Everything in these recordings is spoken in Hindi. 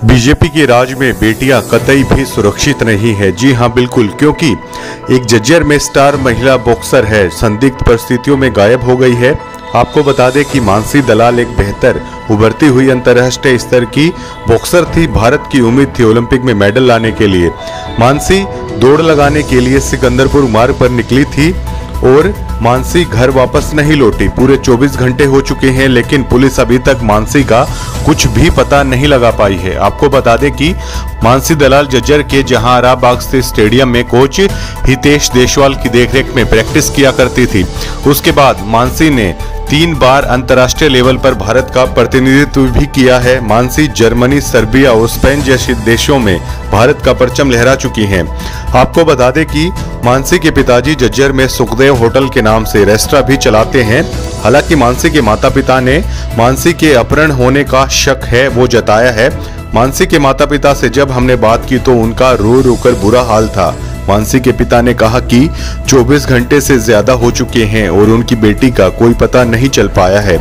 बीजेपी के राज में बेटियां कतई भी सुरक्षित नहीं है। जी हां, बिल्कुल, क्योंकि एक झज्जर में स्टार महिला बॉक्सर है, संदिग्ध परिस्थितियों में गायब हो गई है। आपको बता दें कि मानसी दलाल एक बेहतर उभरती हुई अंतर्राष्ट्रीय स्तर की बॉक्सर थी। भारत की उम्मीद थी ओलंपिक में मेडल लाने के लिए। मानसी दौड़ लगाने के लिए सिकंदरपुर मार्ग पर निकली थी और मानसी घर वापस नहीं लौटी। पूरे 24 घंटे हो चुके हैं, लेकिन पुलिस अभी तक मानसी का कुछ भी पता नहीं लगा पाई है। आपको बता दें कि मानसी दलाल झज्जर के जहांआरा बाग स्थित स्टेडियम में कोच हितेश देशवाल की देखरेख में प्रैक्टिस किया करती थी। उसके बाद मानसी ने 3 बार अंतर्राष्ट्रीय लेवल पर भारत का प्रतिनिधित्व भी किया है। मानसी जर्मनी, सर्बिया और स्पेन जैसे देशों में भारत का परचम लहरा चुकी हैं। आपको बता दें कि मानसी के पिताजी झज्जर में सुखदेव होटल के नाम से रेस्टोरेंट भी चलाते हैं। हालांकि मानसी के माता पिता ने मानसी के अपहरण होने का शक है वो जताया है। मानसी के माता पिता से जब हमने बात की तो उनका रो रो कर बुरा हाल था। मानसी के पिता ने कहा कि 24 घंटे से ज्यादा हो चुके हैं और उनकी बेटी का कोई पता नहीं चल पाया है।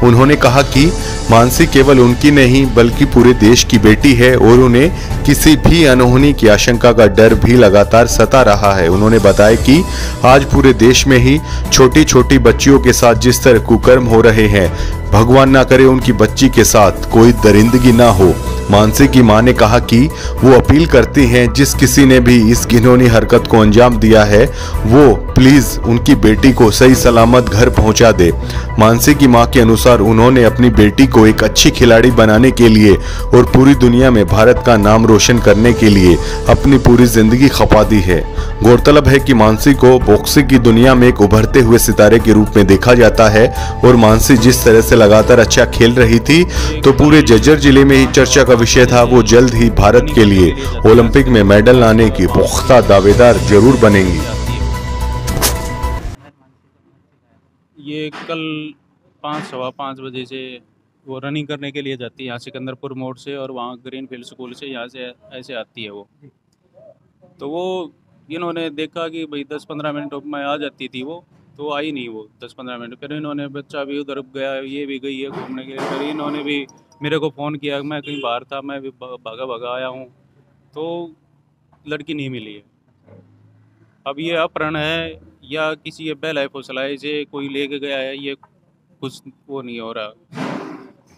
उन्होंने कहा कि मानसी केवल उनकी नहीं बल्कि पूरे देश की बेटी है और उन्हें किसी भी अनहोनी की आशंका का डर भी लगातार सता रहा है। उन्होंने बताया कि आज पूरे देश में ही छोटी छोटी बच्चियों के साथ जिस तरह कुकर्म हो रहे हैं, भगवान ना करे उनकी बच्ची के साथ कोई दरिंदगी ना हो। मानसी की मां ने कहा कि वो अपील करती हैं जिस किसी ने भी इस घिनौनी हरकत को अंजाम दिया है वो प्लीज उनकी बेटी को सही सलामत घर पहुंचा दे। मानसी की मां के अनुसार उन्होंने अपनी बेटी को एक अच्छी खिलाड़ी बनाने के लिए और पूरी दुनिया में भारत का नाम रोशन करने के लिए अपनी पूरी जिंदगी खपा दी है। गौरतलब है कि मानसी को बॉक्सिंग की दुनिया में एक उभरते हुए सितारे के रूप में देखा जाता है और मानसी जिस तरह से लगातार अच्छा खेल रही थी तो पूरे झज्जर जिले में ही चर्चा का विषय था। वो जल्द ही भारत के लिए ओलंपिक में मेडल लाने की पुख्ता दावेदार जरूर बनेंगी। ये कल 5:15 बजे से वो रनिंग करने के लिए जाती है यहाँ सिकंदरपुर मोड़ से, और वहाँ ग्रीनफील्ड स्कूल से यहाँ से ऐसे आती है वो। तो वो इन्होंने देखा कि भाई 10-15 मिनट में आ जाती थी वो, तो आई नहीं वो 10-15 मिनट। फिर इन्होंने बच्चा भी उधर गया, ये भी गई है घूमने के लिए। फिर इन्होंने भी मेरे को फ़ोन किया, मैं कहीं बाहर था, मैं भी भागा भागा आया हूँ, तो लड़की नहीं मिली है। अब ये अपहरण है या किसी ये बहलाई फुसलाई से कोई लेके गया है, ये कुछ वो नहीं हो रहा,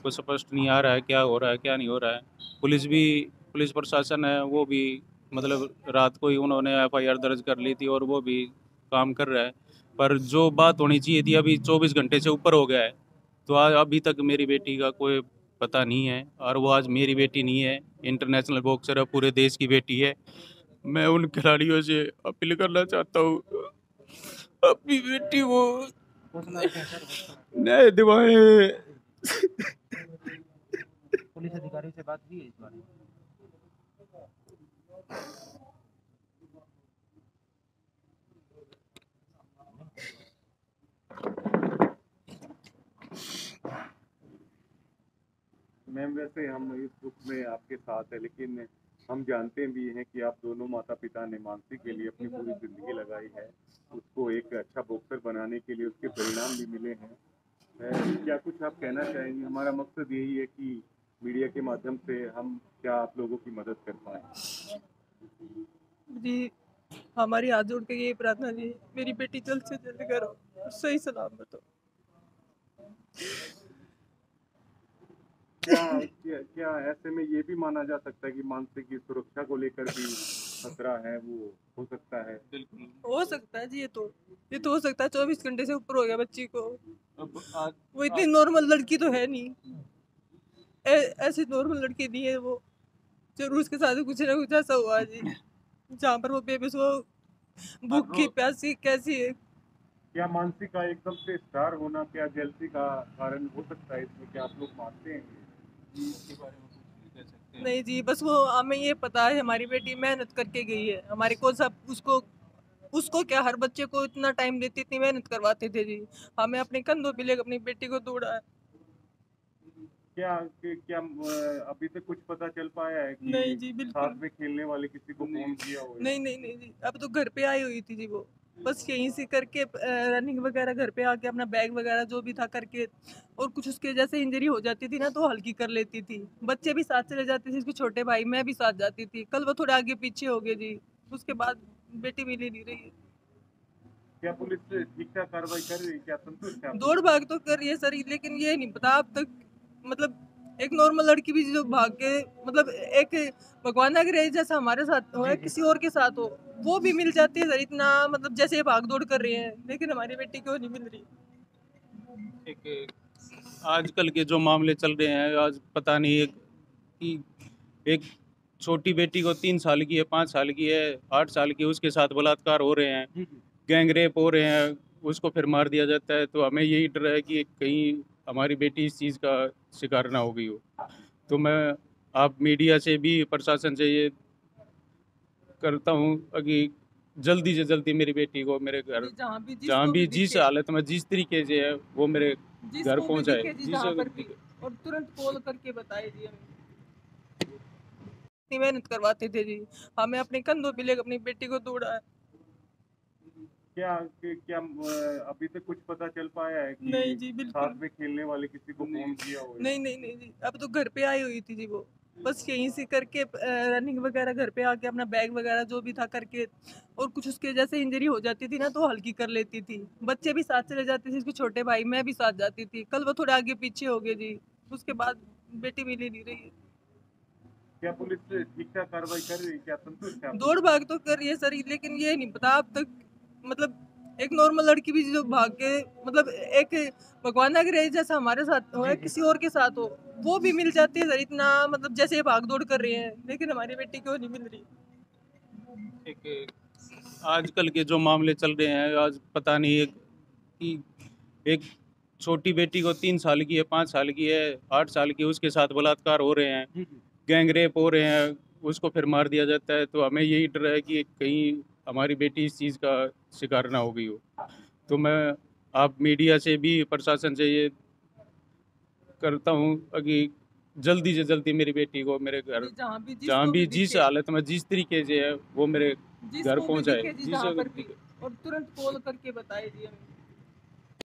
कुछ स्पष्ट नहीं आ रहा है क्या हो रहा है क्या नहीं हो रहा है। पुलिस प्रशासन है वो भी, मतलब रात को ही उन्होंने एफआईआर दर्ज कर ली थी और वो भी काम कर रहा है। पर जो बात होनी चाहिए थी अभी 24 घंटे से ऊपर हो गया है, तो आज अभी तक मेरी बेटी का कोई पता नहीं है। और वो आज मेरी बेटी नहीं है, इंटरनेशनल बॉक्सर है, पूरे देश की बेटी है। मैं उन खिलाड़ियों से अपील करना चाहता हूँ, अपनी बेटी को न्याय दिवाएं। पुलिस अधिकारी से बात की है इस बारे में? मैम, वैसे हम इस दुख में आपके साथ है, लेकिन हम जानते भी हैं कि आप दोनों माता पिता ने मानसी के लिए अपनी पूरी जिंदगी लगाई है। उसको एक अच्छा बॉक्सर बनाने के लिए उसके परिणाम भी मिले हैं। क्या कुछ आप कहना चाहेंगे? हमारा मकसद यही है कि मीडिया के माध्यम से हम क्या आप लोगों की मदद कर पाए। जी, हमारी हाथ जोड़ के यही प्रार्थना जी, मेरी बेटी जल्द से जल्द घर हो, सही सलामत हो। क्या ऐसे में ये भी माना जा सकता है कि मानसी की सुरक्षा को लेकर भी खतरा है, वो हो सकता है? बिल्कुल हो सकता है जी, ये तो हो सकता है। 24 घंटे से ऊपर हो गया बच्ची को। अब आज वो इतनी नॉर्मल लड़की तो है नहीं, ऐसी नॉर्मल लड़की नहीं है वो। जरूर उसके साथ कुछ ना कुछ ऐसा हुआ जी, जहाँ पर वो बेबस वो भूखी प्यासी कैसी है। क्या मानसी का एकदम से स्टार होना क्या जेलसी का कारण हो सकता है इसमें? क्या आप लोग मानते हैं? इसके बारे में कुछ नहीं कह सकते। नहीं जी, बस वो हमें ये पता है हमारी बेटी मेहनत करके गई है। हमारे को सब उसको उसको क्या, हर बच्चे को इतना टाइम देती, इतनी मेहनत करवाते थे जी। हमें अपने कंधों पे लेकर अपनी बेटी को दौड़ा है। क्या अभी तक कुछ पता चल पाया है कि नहीं जी, बिल्कुल साथ में खेलने वाले किसी को फोन किया हो? नहीं नहीं नहीं जी, अब तो घर पे आई हुई थी जी वो। बस यहीं से करके रनिंग वगैरह घर पे आके अपना बैग वगैरह जो भी था करके, और कुछ उसके जैसे इंजरी हो जाती थी ना तो हल्की कर लेती थी। बच्चे भी साथ चले जाते थे, इसके छोटे भाई, मैं भी साथ जाती थी। कल वो थोड़ा आगे पीछे हो गए जी, उसके बाद बेटी मिल ही नहीं रही है। क्या पुलिस ठीक ठाक कार्रवाई कर रही है? क्या संतुष्ट है आप? दौड़ भाग तो कर रही है सर, लेकिन ये नहीं पता अब तक, मतलब एक नॉर्मल लड़की भी जो भाग के, मतलब एक भगवान ना करे जैसा हमारे साथ हो या किसी और के साथ हो, वो भी मिल जाती है सर। इतना मतलब जैसे ये भाग दौड़ कर रहे हैं, लेकिन हमारी बेटी क्यों नहीं मिल रही। एक आजकल के जो मामले चल रहे हैं, आज पता नहीं एक छोटी बेटी को 3 साल की है, 5 साल की है, 8 साल की है, उसके साथ बलात्कार हो रहे हैं, जी जी गैंग रेप हो रहे हैं, उसको फिर मार दिया जाता है। तो हमें यही डर है कि कहीं हमारी बेटी इस चीज़ का शिकार ना हो गई हो। तो मैं आप मीडिया से भी, प्रशासन से ये करता हूँ कि जल्दी से जल्दी मेरी बेटी को मेरे घर, जहाँ भी जहाँ भी जिस दिखे, हालत में जिस तरीके से है वो मेरे घर जिसको भी पहुँचाए। दिखे जी, जिस जहाँ पर भी, और तुरंत कॉल करके बताए जी हमें। इतनी मेहनत करवाते थे जी, हमें अपने कंधों पे लेकर अपनी बेटी को दौड़ा है। क्या अभी तक कुछ पता चल पाया है कि नहीं जी, बिल्कुल साथ में खेलने वाले किसी को फोन किया हो? नहीं नहीं नहीं जी, अब तो घर पे आई हुई थी जी वो। बस यहीं से करके रनिंग वगैरह घर पे आके अपना बैग वगैरह जो भी था करके, और कुछ उसके जैसे इंजरी हो जाती थी ना तो हल्की कर लेती थी। बच्चे भी साथ चले जाते थे, इसके छोटे भाई, मैं भी साथ जाती थी। कल वो थोड़ा आगे पीछे हो गए जी, उसके बाद बेटी मिल ही नहीं रही है। क्या पुलिस ठीक ठाक कार्रवाई कर रही है? क्या संतुष्ट है आप? दौड़ भाग तो कर रही है सर, लेकिन ये नहीं पता अब तक, मतलब एक नॉर्मल लड़की भी जो भाग के, मतलब एक भगवान ना करे जैसा हमारे साथ हो या किसी और के साथ हो, वो भी मिल जाती है सर। इतना मतलब जैसे ये भाग दौड़ कर रहे हैं, लेकिन हमारी बेटी क्यों नहीं मिल रही। एक आजकल के जो मामले चल रहे हैं, आज पता नहीं एक छोटी बेटी को 3 साल की है, 5 साल की है, 8 साल की है, उसके साथ बलात्कार हो रहे हैं, जी जी गैंग रेप हो रहे हैं, उसको फिर मार दिया जाता है। तो हमें यही डर है कि कहीं हमारी बेटी इस चीज़ का शिकार ना हो गई हो। तो मैं आप मीडिया से भी, प्रशासन से ये करता हूँ कि जल्दी से जल्दी मेरी बेटी को मेरे घर, जहाँ भी जिस हालत में जिस तरीके से है वो मेरे घर जिसको भी पहुँचाए। दिखे जी, जिस जहाँ पर भी, और तुरंत कॉल करके बताए जी हमें।